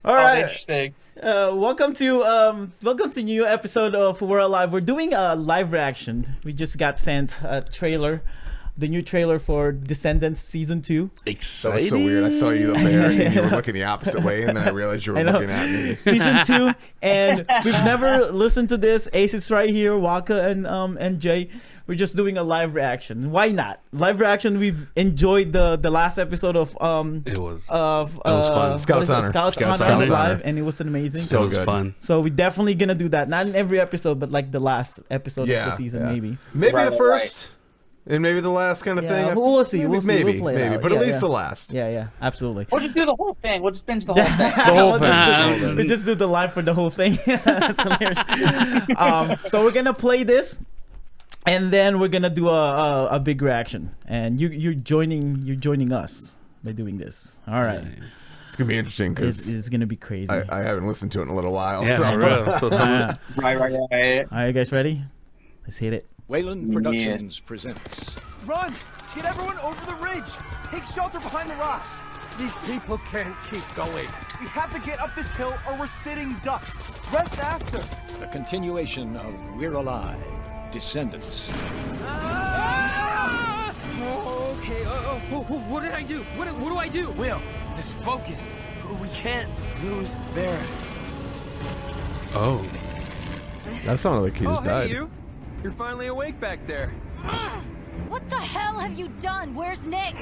All right. Interesting. Welcome to new episode of We're Alive. We're doing a live reaction. We just got sent a trailer, the new trailer for Descendants season 2. Exciting. That was so weird. I saw you up there and you were looking the opposite way, and then I realized you were looking at me. Season 2, and we've never listened to this. Ace is right here, Waka and Jay. We're just doing a live reaction. Why not? Live reaction. We've enjoyed the last episode of It was What fun. Scouts is it? Honor. Scouts Honor. Honor live, and it was amazing. So it was good. fun. So we're definitely gonna do that. Not in every episode, but like the last episode of the season, maybe. Maybe Right, the first, and maybe the last kind of Yeah, thing. we'll see. Maybe, We'll see. maybe, We'll play it maybe, out. but at Yeah, least yeah. the last. Yeah, absolutely. We'll just do the whole thing. We'll just binge the whole thing. whole We'll thing. just do the live for the whole thing. That's hilarious. So we're gonna play this, and then we're gonna do a big reaction. And you're joining us by doing this. All right, It's gonna be interesting because it's gonna be crazy. I haven't listened to it in a little while. Yeah, so. for real. So someone, Right. All right, you guys ready? Let's hit it. Wayland Productions presents. Run! Get everyone over the ridge! Take shelter behind the rocks! These people can't keep going. We have to get up this hill or we're sitting ducks. Rest after. A continuation of We're Alive, Descendants. Okay, what did I do? What do I do? Will, just focus. We can't lose Barrett. oh, That sounded like he just died. you! You're finally awake back there. What the hell have you done? Where's Nick?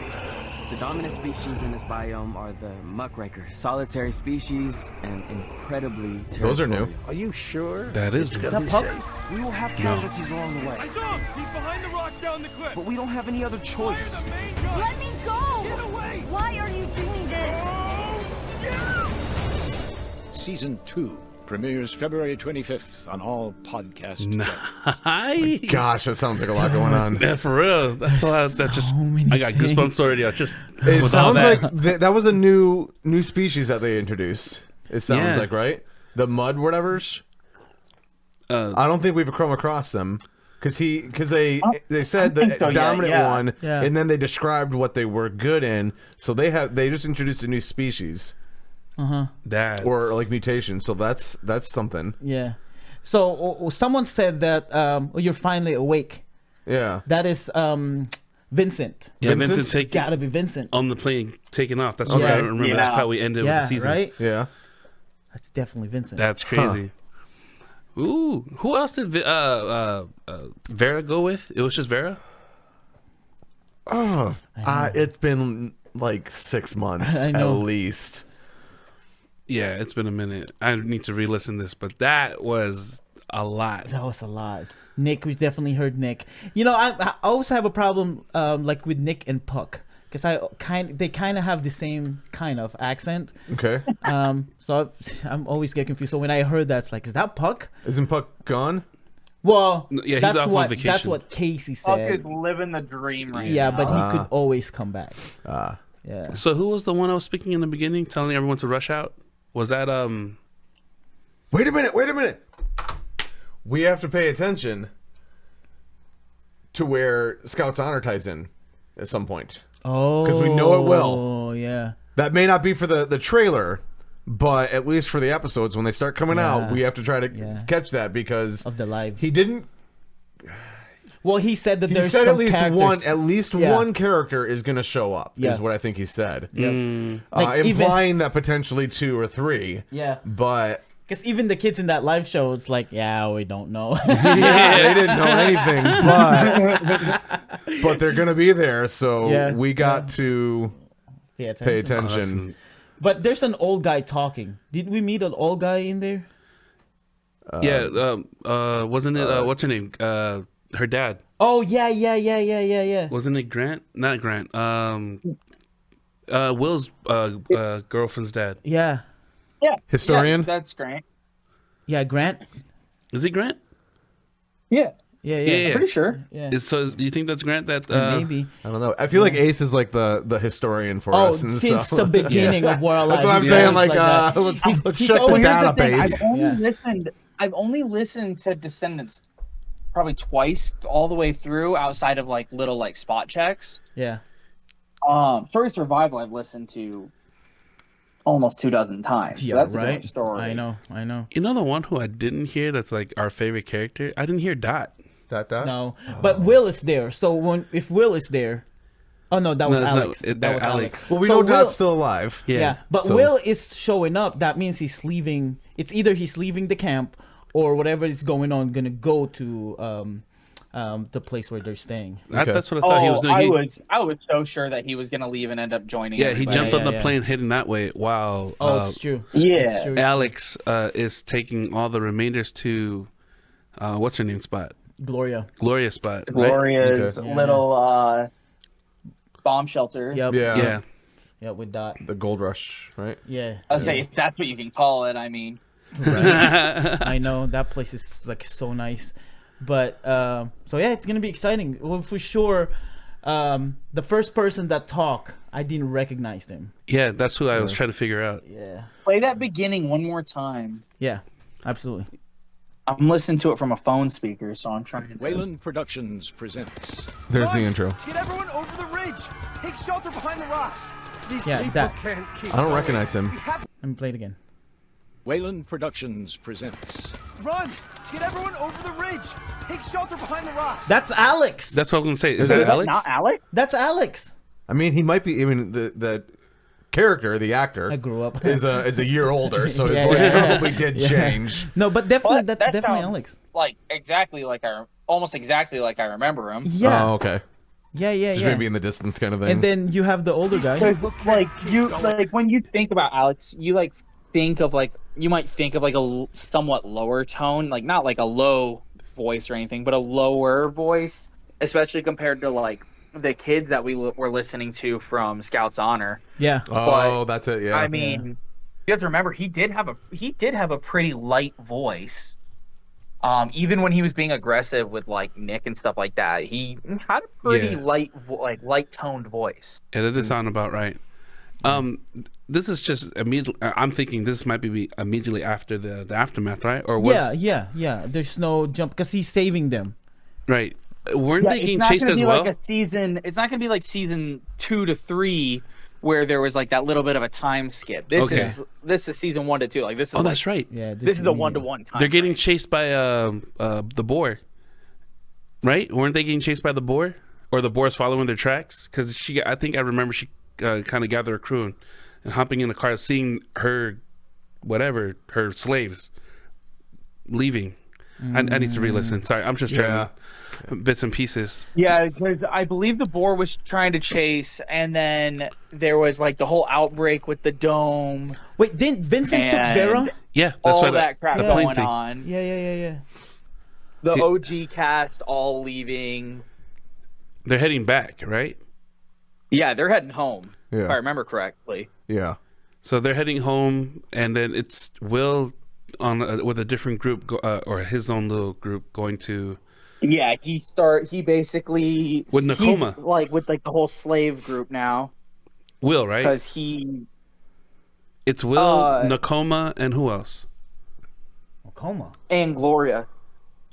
The dominant species in this biome are the muckraker, solitary species and incredibly territorial. Those are new. Are you sure? that is good. Is that Puck? We will have casualties along the way. saw him! He's behind the rock down the cliff! But we don't have any other choice. Let me go! Get away! Why are you doing this? Season 2 premieres February 25th on all podcast channels. Nice. Gosh, that sounds like a lot going on. Yeah, for real. That's a lot. That just. many I got things. goosebumps already. I just. It with all sounds that. like that was a new species that they introduced. It sounds Yeah. like, right? The mud whatevers. I don't think we've come across them because they said the so, yeah, dominant yeah. one, Yeah. and then they described what they were good in. So they just introduced a new species that or like mutation. So that's something. Yeah. So someone said that you're finally awake. Yeah. That is Vincent. Yeah, Vincent? Vincent taking Gotta be Vincent. on the plane taking off. That's what Okay. I remember. That's Yeah. how we ended with Yeah, the season. right. Yeah. That's definitely Vincent. That's crazy. Ooh, who else did Vera go with? It was just Vera. Oh, it's been like 6 months I at know. least. Yeah, it's been a minute. I need to re-listen this, but that was a lot. That was a lot. Nick, we definitely heard Nick. You know, I always have a problem like with Nick and Puck because they kind of have the same kind of accent. Okay. So I'm always get confused. So when I heard that, it's like, is that Puck? Isn't Puck gone? Well, Yeah, he's that's off on what vacation. that's what Casey Fuck is said. living the dream right Yeah, now. but he could always come back. Yeah. So who was the one I was speaking in the beginning, telling everyone to rush out? Was that Wait a minute. We have to pay attention to where Scouts Honor ties in at some point. Oh, we know it will. Oh, yeah. That may not be for the trailer, but at least for the episodes when they start coming out, Yeah. we have to try to Yeah. catch that because Of the live. he didn't. Well, he said that He there's said some at least characters. Yeah. one character is going to show up. Yeah. Is what I think he said. Like, even- implying that potentially 2 or 3. Yeah. But Because even the kids in that live show, it's like, yeah, we don't know. yeah, they didn't know anything, but they're gonna be there, so Yeah, we got to Pay pay attention. attention. But there's an old guy talking. Did we meet an old guy in there? wasn't it what's her name? Her dad. Oh, yeah. Wasn't it Grant? Not Grant. Will's girlfriend's dad. Yeah. Historian. Yeah, that's great. Yeah, Grant. Is it Grant? Yeah. Yeah. Yeah. Pretty sure. Yeah. So do you think that's Grant? That Maybe. I don't know. I feel like Ace is like the historian for Oh, us, and since so the beginning of World Alive. that's what I'm he's saying. always Like, that. let's He's check the always- database. I've only listened to Descendants probably twice all the way through, outside of like little like spot checks. Yeah. Story Survival I've listened to almost 24 times. Yeah, So that's a right. different story. I know. You know the one who I didn't hear that's like our favorite character? I didn't hear Dot. Dot. No, but Will is there. So if Will is there, oh no, that was it's not- Alex. That was Alex. Well, we So know Will- Dot's still alive. Yeah, but So- Will is showing up. That means he's leaving. It's either he's leaving the camp or whatever is going on. Gonna go to the place where they're staying. Okay. That's what I thought he was doing. I was so sure that he was gonna leave and end up joining. Yeah, he everybody. jumped on the yeah. plane heading that way while Oh, it's true. Yeah. It's true. Alex is taking all the remainders to what's her name spot? Gloria. Gloria spot. Right? Gloria's Okay. little bomb shelter. Yep. Yeah. Yeah. Yeah, with Dot. The Gold Rush, right? Yeah. I was saying, if that's what you can call it. I mean, I know that place is like so nice, but so yeah, it's gonna be exciting. Well, for sure. The first person that talked, I didn't recognize them. Yeah, that's who I was trying to figure out. Yeah. play that beginning one more time. Yeah. Absolutely. I'm listening to it from a phone speaker, so I'm trying to. Wayland Productions presents. There's the intro. Get everyone over the ridge. Take shelter behind the rocks. These Yeah, people that- can't keep I don't going. recognize him. We have Let me play it again. Wayland Productions presents. run. Get everyone over the ridge. Take shelter behind the rocks. That's Alex. That's what I was gonna say. Is Is that it Alex? Not Alex. That's Alex. I mean, he might be. I mean, the character, the actor, I grew up. is a year older, so his Yeah, voice yeah. probably did Yeah. change. No, but definitely What? that's That definitely sounds- Alex. Like almost exactly like I remember him. Yeah. Oh, okay. Yeah. Just maybe in the distance kind of thing. And then you have the older guy. Like when you think about Alex, you might think of like a somewhat lower tone, like not like a low voice or anything, but a lower voice, especially compared to like the kids that were listening to from Scouts Honor. Yeah. oh, that's it. Yeah. I mean, you have to remember he did have a pretty light voice. Even when he was being aggressive with like Nick and stuff like that, he had a pretty Yeah. light toned voice. Yeah, that does sound about right. This is just immediately. I'm thinking this might be immediately after the aftermath, right? Or was Yeah. There's no jump because he's saving them. right? Weren't Yeah, they it's getting not chased gonna as be well? like a season. It's not going to be like season 2 to 3 where there was like that little bit of a time skip. This Okay. is season 1 to 2. Like this is. Oh, like, that's right. Yeah. This is a immediate. 1-to-1 time. They're getting frame. chased by the boar, right? Weren't they getting chased by the boar, or the boar's following their tracks? Because I think I remember she kind of gathered her crew and hopping in the car, seeing her slaves leaving. I need to re-listen. Sorry, I'm just trying bits and pieces. Yeah, because I believe the boar was trying to chase, and then there was like the whole outbreak with the dome. Wait, didn't Vincent took And Vera? Yeah, that's all what that crap the plane going thing. on. Yeah. The He- OG cast all leaving. They're heading back, right? Yeah, they're heading home. Yeah. If I remember correctly. yeah. So they're heading home, and then it's Will on with a different group or his own little group going to. Yeah, he basically With Nakoma. he's, like with like the whole slave group now Will, right? because he It's Will, Nakoma, and who else? Coma. and Gloria.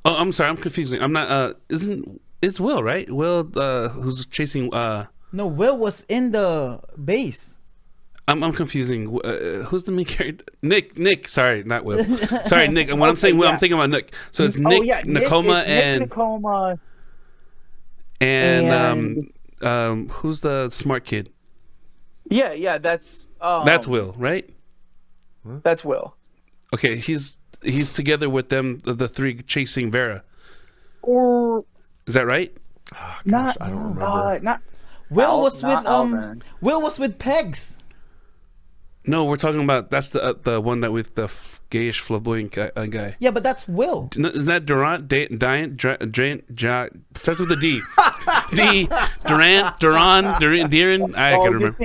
Oh, I'm sorry, I'm confusing. I'm not. It's Will, right? Will, who's chasing. No, Will was in the base. I'm confusing. Who's the main character? Nick. Sorry, not Will. Sorry, Nick. And when I'm saying Will, I'm thinking about Nick. So it's Nick, Nakoma, Nick, Nakoma, and who's the smart kid? Yeah, that's That's Will, right? That's Will. Okay, he's together with them, the three chasing Vera. Or Is that right? Oh, gosh, not, I don't remember. not Will was with Alvin. Will was with Pegs. No, we're talking about that's the one that with the gayish flamboyant guy. Yeah, but that's Will. Is that Durant? Starts with a D. Duran. I can remember.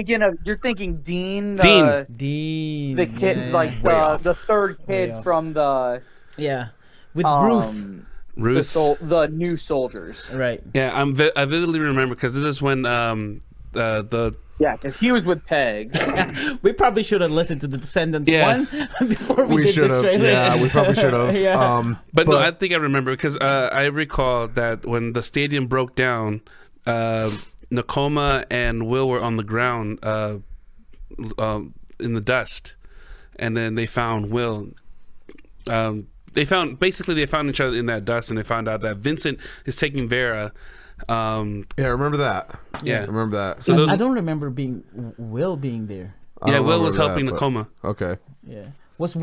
You're thinking Dean. Dean. The kid, yeah. like the third kid from the Yeah, with Ruth. Ruth. the new soldiers. Right. Yeah, I vividly remember because this is when the Yeah, because he was with Pegs. We probably should have listened to the Descendants one before we did should this have. trailer. Yeah, we probably should have. Yeah. But no, I think I remember because I recall that when the stadium broke down, Nakoma and Will were on the ground. in the dust, and then they found Will. They found each other in that dust, and they found out that Vincent is taking Vera. Yeah, I remember that. Yeah. I remember that. So I don't remember Will being there. I Yeah, don't Will remember was that, helping but- Nakoma. Okay. Yeah. Was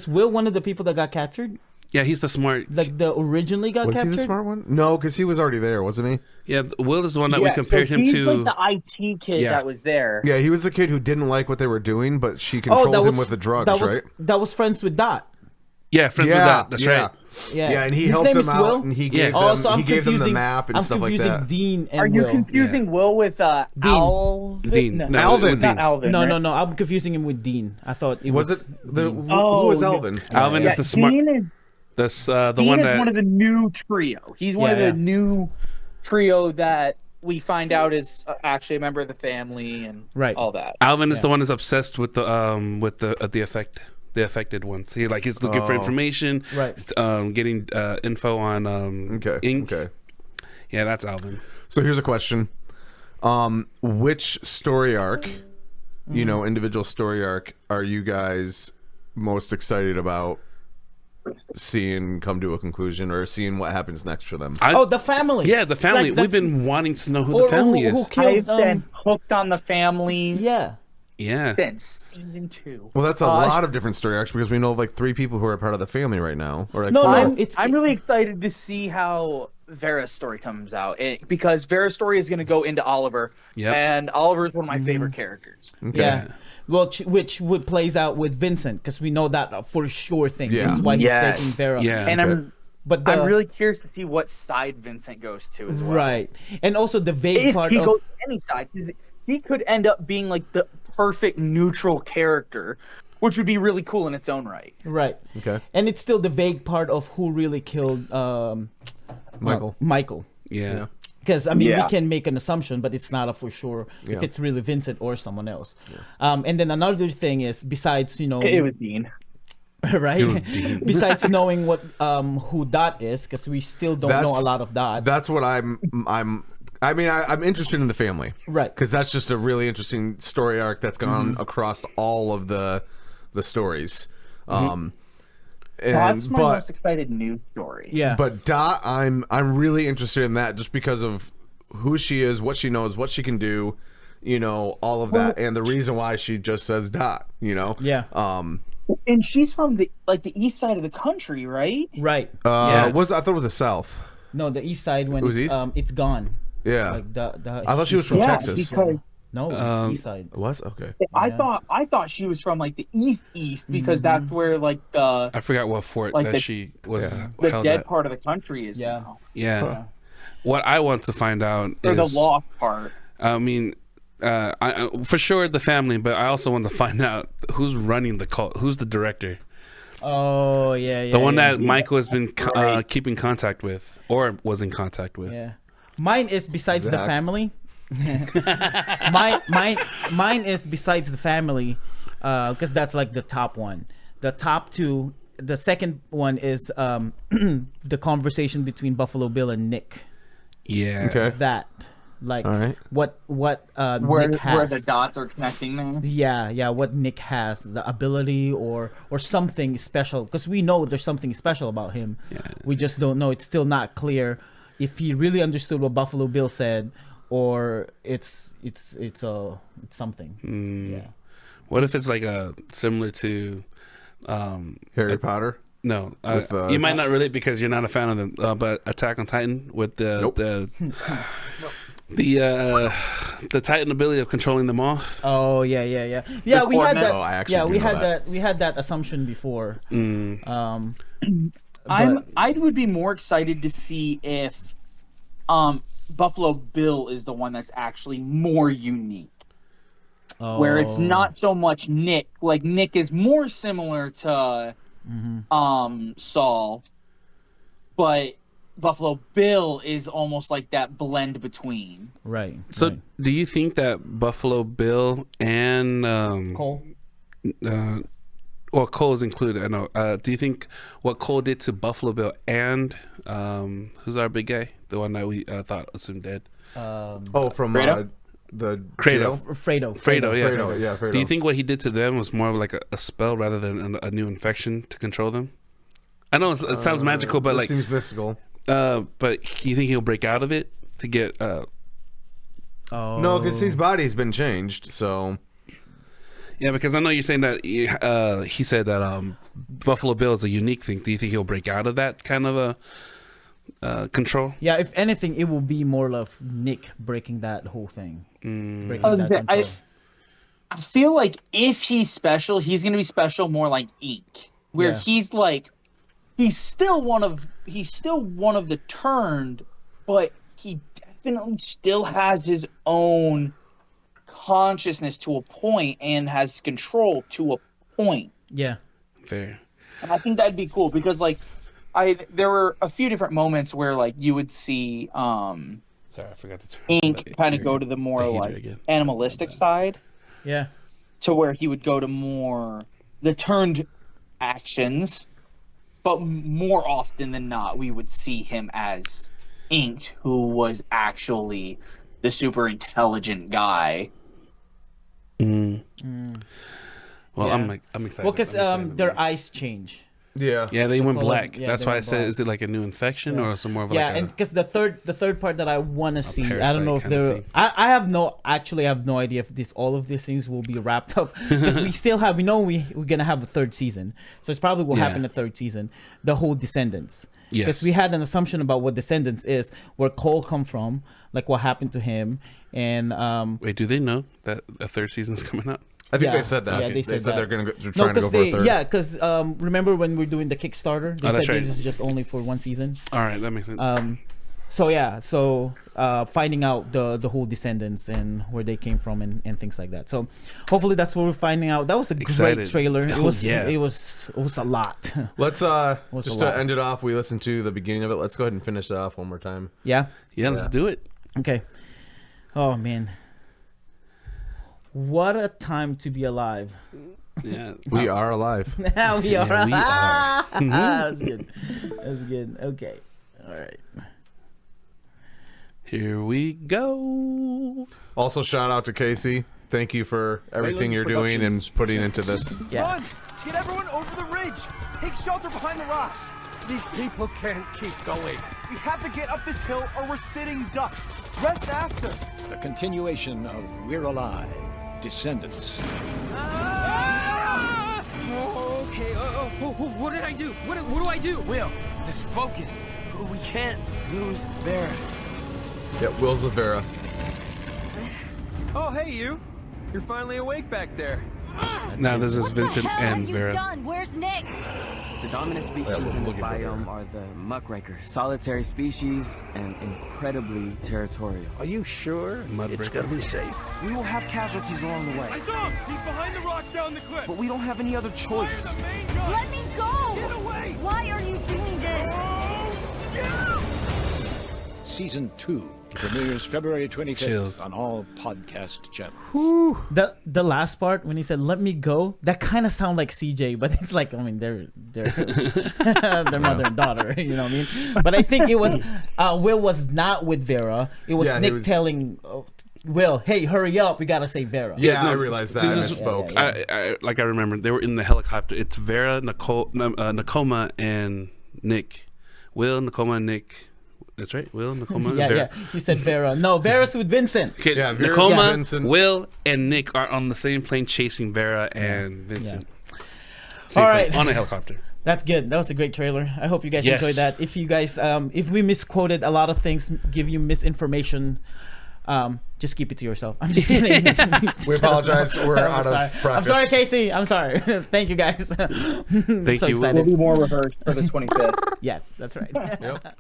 Will one of the people that got captured? Yeah, he's the smart. Like the originally got Was captured? he the smart one? No, because he was already there, wasn't he? Yeah, Will is the one that we Yeah, compared so him he's to. like the IT kid Yeah. that was there. Yeah, he was the kid who didn't like what they were doing, but she controlled him with the drugs, right? That was friends with Dot. Yeah, friends with that. That's right. Yeah, and he His helped name them is out, Will? and he Yeah. gave Oh, them, so I'm he gave them the confusing. map and I'm stuff like confusing that. Dean and Are you Will. confusing Will with Alvin? Dean. No, No, Alvin. with Dean. Not Alvin. No, right? no, no. I'm confusing him with Dean. I thought it was. Was it the Dean. who was Oh, Alvin? Alvin Yeah, is the smart. Dean is, The Dean one is that. one of the new trio. He's one of Yeah, the new trio that we find out is actually a member of the family and Right. all that. Alvin is the one that's obsessed with the affected ones. He's looking for Oh. information. Right. Getting info on Okay. ink. Okay. Yeah, that's Alvin. So here's a question: which story arc, individual story arc, are you guys most excited about seeing come to a conclusion, or seeing what happens next for them? The family. Yeah, the family. Like, We've that's- been wanting to know who Or the family who is. killed, I've been hooked on the family yeah. Yeah. since season 2. Well, that's a lot of different story arcs because we know of like 3 people who are part of the family right now, or like No, 4. no, I'm really excited to see how Vera's story comes out because Vera's story is going to go into Oliver, Yep. and Oliver is one of my favorite characters. Okay. Yeah. Well, which would plays out with Vincent because we know that for sure thing. Yeah. This is why he's Yes. taking Vera. Yeah. And But I'm really curious to see what side Vincent goes to as well. right, and also the vague If part he of goes to any side, 'cause he could end up being like the perfect neutral character, which would be really cool in its own right. right. Okay. And it's still the vague part of who really killed Michael. Michael. Yeah. Because I mean, Yeah. we can make an assumption, but it's not a for sure Yeah. if it's really Vincent or someone else. And then another thing is, besides It was Dean. right, It was Dean. besides knowing what who Dot is, because we still don't know a lot of Dot. That's what I'm interested in the family, Right. Because that's just a really interesting story arc that's gone across all of the stories. That's my most excited news story. Yeah. But Dot, I'm really interested in that just because of who she is, what she knows, what she can do, all of that, and the reason why she just says Dot. Yeah. And she's from the east side of the country, right? Right. Yeah. I thought it was the South. No, the east side when It was it's east? It's gone. Yeah. Like the I thought she was from Yeah, Texas. because No, it's east side. It was okay. I thought she was from like the east because that's where like the I forgot what fort Like that the- she was the held dead at. part of the country is Yeah. now. Yeah. What I want to find out Or is the lost part. I mean, for sure the family, but I also want to find out who's running the cult. Who's the director? Oh yeah. The one yeah. that Michael has been keeping contact with, or was in contact with. Yeah. Mine is besides the Zach. family. mine is besides the family, because that's like the top one. The top 2. The second one is the conversation between Buffalo Bill and Nick. Yeah. Okay. That, like, All right. what Where Nick has. where the dots are connecting there. Yeah, what Nick has, the ability or something special, because we know there's something special about him. Yeah. We just don't know. It's still not clear if he really understood what Buffalo Bill said, or it's something. Yeah. What if it's like similar to Harry Potter. No, With, you might not relate because you're not a fan of them. But Attack on Titan with the Nope. the Titan ability of controlling them all. Oh yeah. Yeah, we had coordinate- that. Oh, I actually yeah, do we know had that. We had that assumption before. I would be more excited to see if Buffalo Bill is the one that's actually more unique. Where it's Oh. not so much Nick. Like Nick is more similar to Saul, but Buffalo Bill is almost like that blend between. Right. So, right. do you think that Buffalo Bill and Cole. well, Cole is included. I know. Do you think what Cole did to Buffalo Bill and who's our big guy, the one that we thought assumed dead? Oh, from Fredo? jail? Fredo. Fredo, yeah. Fredo. Do you think what he did to them was more of like a spell rather than a new infection to control them? I know it sounds magical, but it like seems mystical. But you think he'll break out of it to get? No, because his body's been changed. So yeah, because I know you're saying that he said that Buffalo Bill is a unique thing. Do you think he'll break out of that kind of a control? Yeah, if anything, it will be more of Nick breaking that whole thing. Breaking I was that gonna say, control. I feel like if he's special, he's gonna be special more like Ink, where Yeah. he's like, he's still one of the turned, but he definitely still has his own consciousness to a point and has control to a point. Yeah. Fair. And I think that'd be cool because like there were a few different moments where like you would see Sorry, I forgot to turn Ink kind of go to the more like animalistic side. Yeah. To where he would go to more the turned actions, but more often than not, we would see him as Ink, who was actually the super intelligent guy. Well, Yeah. I'm excited. Well, because I'm excited. their eyes change. Yeah. Yeah, they went color- black. yeah, That's they why I went said, black. is it like a new infection or some more of Yeah, like and because the third part that I want to see, I parasite don't know if kind of they're. thing. I have no idea if all of these things will be wrapped up because we still have we're gonna have a third season, so it's probably will happen in the third season. The whole Descendants. Yes. Because we had an assumption about what Descendants is, where Cole come from, like what happened to him, and Wait, do they know that a third season's coming up? I think Yeah. they said that. Yeah, they said that. they're trying to go because for a third. yeah, because remember when we're doing the Kickstarter, they Oh, said that's right. this is just only for one season. All right, that makes sense. So finding out the whole Descendants and where they came from and things like that. So hopefully that's what we're finding out. That was a Excited. great trailer. It Oh, was yeah. it was a lot. Let's was just a to lot. end it off. We listened to the beginning of it. Let's go ahead and finish it off one more time. Yeah. yeah, let's do it. Okay. Oh man. What a time to be alive. Yeah, We are alive. Now we are. Yeah, we are. That's good. That's good. Okay. All right. Here we go. Also, shout out to Casey. Thank you for everything Wayland you're doing and Productions putting into this. Yes. Run! Get everyone over the ridge! Take shelter behind the rocks! These people can't keep going. We have to get up this hill or we're sitting ducks. Rest after. A continuation of We're Alive, Descendants. Okay, what did I do? What do I do? Will, just focus. We can't lose Vera. Yeah, Will's with Vera. Oh, hey, you. You're finally awake back there. Now this is What Vincent the hell and have you Vera. done? Where's Nick? The dominant species in this biome are the muckraker, solitary species and incredibly territorial. Are you sure it's Mudbreaker. gonna be safe? We will have casualties along the way. saw him! He's behind the rock down the cliff! But we don't have any other choice. main gun! Let me go! Get away! Why are you doing this? Season 2 premieres February 25th Chills. on all podcast channels. The last part when he said "let me go," that kind of sound like CJ, but it's like they're their mother and daughter. You know what I mean? But I think it was Will was not with Vera. It was Yeah, he Nick was- telling Will, "Hey, hurry up! We gotta save Vera." Yeah, no, I realized that. this I is- misspoke. I remember they were in the helicopter. It's Vera, Nakoma, and Nick. Will, Nakoma, and Nick. That's right. Will, Nakoma, Yeah, and Vera. yeah. You said Vera. No, Vera's with Vincent. Okay, Yeah, Vera, Nakoma, Vincent. Will, and Nick are on the same plane chasing Vera and Vincent. All right. On a helicopter. That's good. That was a great trailer. I hope you guys Yes. enjoyed that. If you guys, if we misquoted a lot of things, give you misinformation, just keep it to yourself. I'm just kidding. We apologize. We're I'm out sorry. of practice. I'm sorry, Casey. I'm sorry. Thank you, guys. Thank so you. excited. We'll be more rehearsed for the 25th. Yes, that's right. Yep.